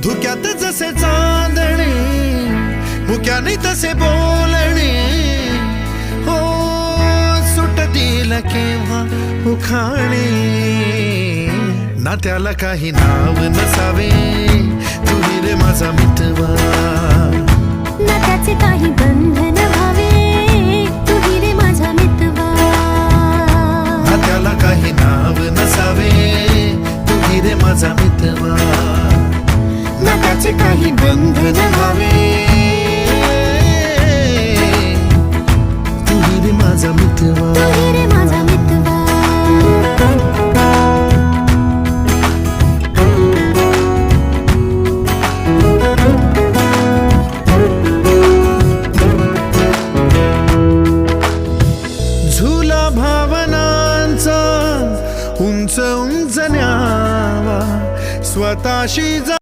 धुक्यात जसे चांदणे मुक्याने तसे बोलणे हो सुटतील केव्हा उखाणे ना त्याला काही नाव नसावे तुही रे माझा मितवा ना त्याचे काही बंधन व्हावे तुही रे माझा मितवा ना त्याला काही नाव नसावे तुही रे माझा मितवा ना त्याचे काही बंधन व्हावे तुही रे माझा मितवा तुही रे माझा मितवा झुला भावनांचा उंच उंच न्यावा स्वतःशी